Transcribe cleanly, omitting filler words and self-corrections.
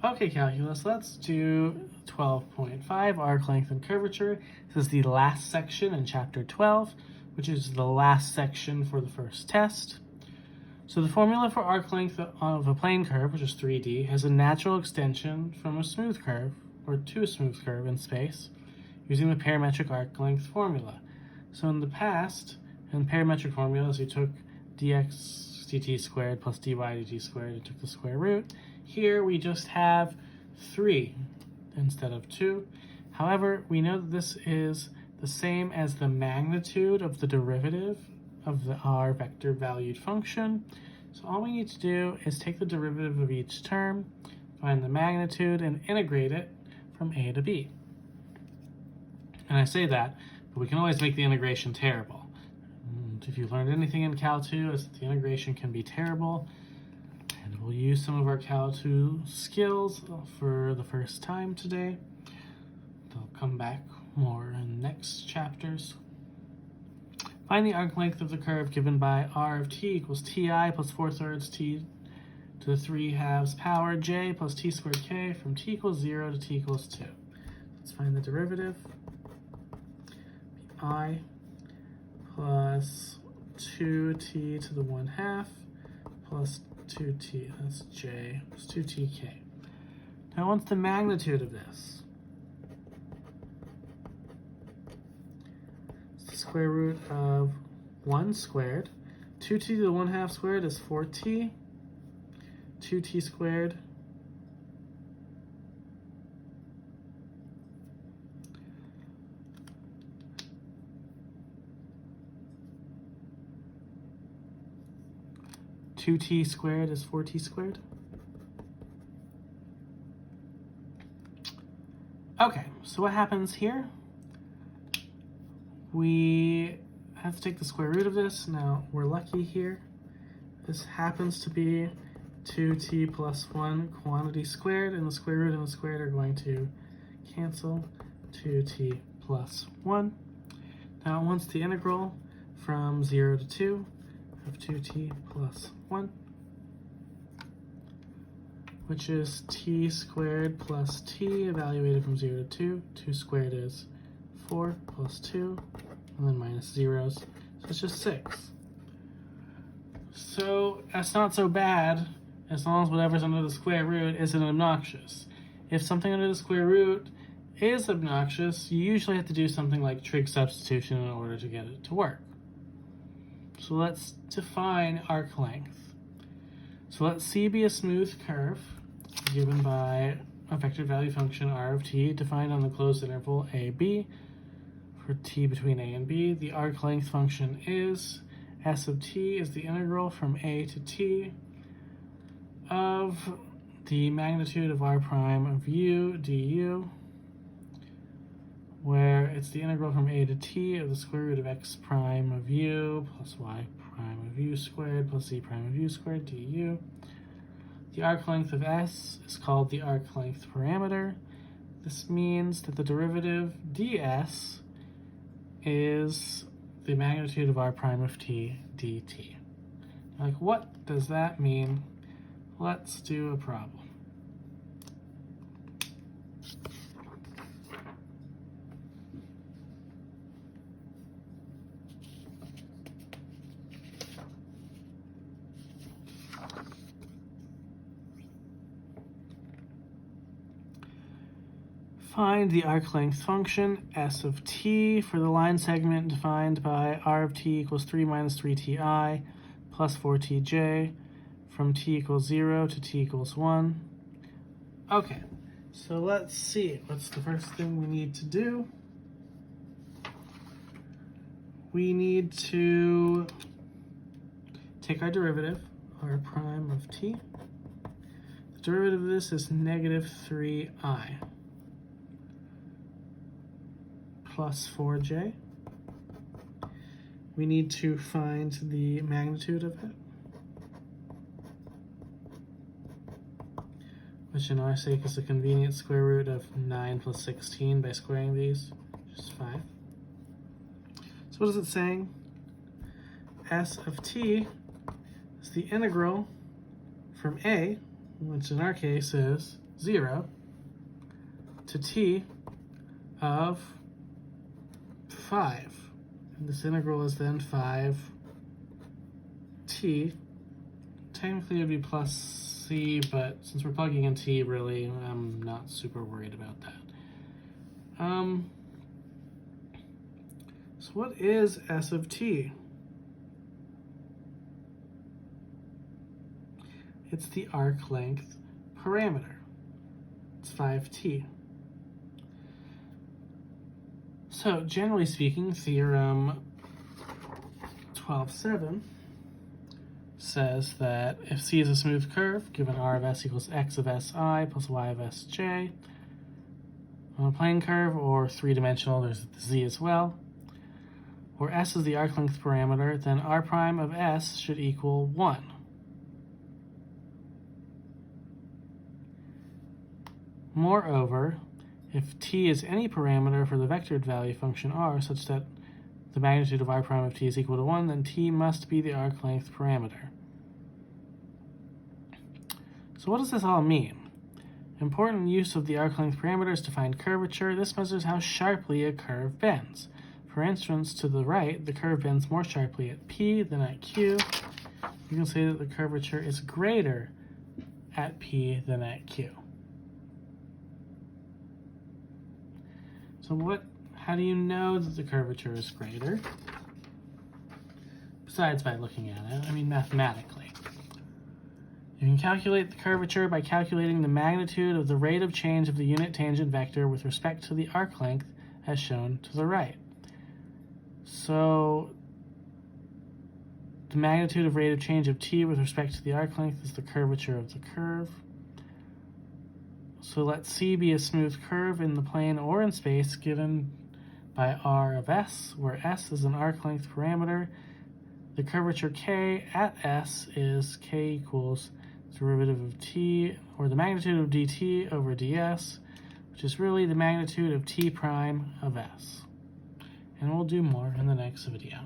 Okay, calculus, let's do 12.5, arc length and curvature. This is the last section in chapter 12, which is the last section for the first test. So the formula for arc length of a plane curve, which is 3D, has a natural extension from a smooth curve, or to a smooth curve in space, using the parametric arc length formula. So in the past, in parametric formulas, you took dx dt squared plus dy dt squared and took the square root. Here we just have 3 instead of 2. However, we know that this is the same as the magnitude of the derivative of the r vector valued function. So all we need to do is take the derivative of each term, find the magnitude, and integrate it from a to b. And I say that, but we can always make the integration terrible. And if you learned anything in Cal 2, is that the integration can be terrible. And we'll use some of our Cal 2 skills for the first time today. They'll come back more in next chapters. Find the arc length of the curve given by r of t equals ti plus 4/3 t to the 3/2 power j plus t squared k from t equals 0 to t equals 2. Let's find the derivative. I plus 2t to the 1/2 plus 2t, that's j, plus 2tk. Now what's the magnitude of this? It's the square root of 1 squared. 2t to the 1/2 squared is 4t. 2t squared (2t squared is 4t squared. Okay, so what happens here? We have to take the square root of this. Now, we're lucky here. This happens to be 2t plus 1 quantity squared, and the square root and the squared are going to cancel. 2t plus 1. Now, once the integral from 0 to 2 of 2t plus 1, which is t squared plus t evaluated from 0 to 2. 2 squared is 4 plus 2, and then minus zeros, so it's just 6. So that's not so bad as long as whatever's under the square root isn't obnoxious. If something under the square root is obnoxious, you usually have to do something like trig substitution in order to get it to work. So let's define arc length. So let C be a smooth curve given by a vector value function r of t defined on the closed interval a, b for t between a and b. The arc length function is s of t is the integral from a to t of the magnitude of r prime of u du, where it's the integral from a to t of the square root of x prime of u plus y prime of u squared plus z prime of u squared du. The arc length of s is called the arc length parameter. This means that the derivative ds is the magnitude of r prime of t dt. Like, what does that mean? Let's do a problem. Find the arc length function, s of t, for the line segment defined by r of t equals 3 minus 3ti plus 4tj from t equals 0 to t equals 1. Okay, so let's see. What's the first thing we need to do? We need to take our derivative, r prime of t. The derivative of this is negative 3i. Plus 4j. We need to find the magnitude of it, which in our sake is a convenient square root of 9 plus 16 by squaring these, which is 5. So what is it saying? S of t is the integral from a which in our case is 0, to t of 5. And this integral is then 5t. Technically it would be plus c, but since we're plugging in t, really, I'm not super worried about that. So what is s of t? It's the arc length parameter. It's 5t. So generally speaking, theorem 12.7 says that if C is a smooth curve, given R of S equals X of Si plus Y of Sj, on a plane curve or three-dimensional, there's Z as well, or S is the arc length parameter, then R prime of S should equal 1. Moreover, if t is any parameter for the vectored value function r such that the magnitude of r prime of t is equal to 1, then t must be the arc length parameter. So what does this all mean? Important use of the arc length parameter is to find curvature. This measures how sharply a curve bends. For instance, to the right, the curve bends more sharply at P than at Q. You can say that the curvature is greater at P than at Q. So how do you know that the curvature is greater? Besides by looking at it, I mean mathematically. You can calculate the curvature by calculating the magnitude of the rate of change of the unit tangent vector with respect to the arc length as shown to the right. So the magnitude of rate of change of t with respect to the arc length is the curvature of the curve. So let C be a smooth curve in the plane or in space given by R of S, where S is an arc length parameter. The curvature K at S is K equals derivative of t, or the magnitude of dt over ds, which is really the magnitude of t prime of S. And we'll do more in the next video.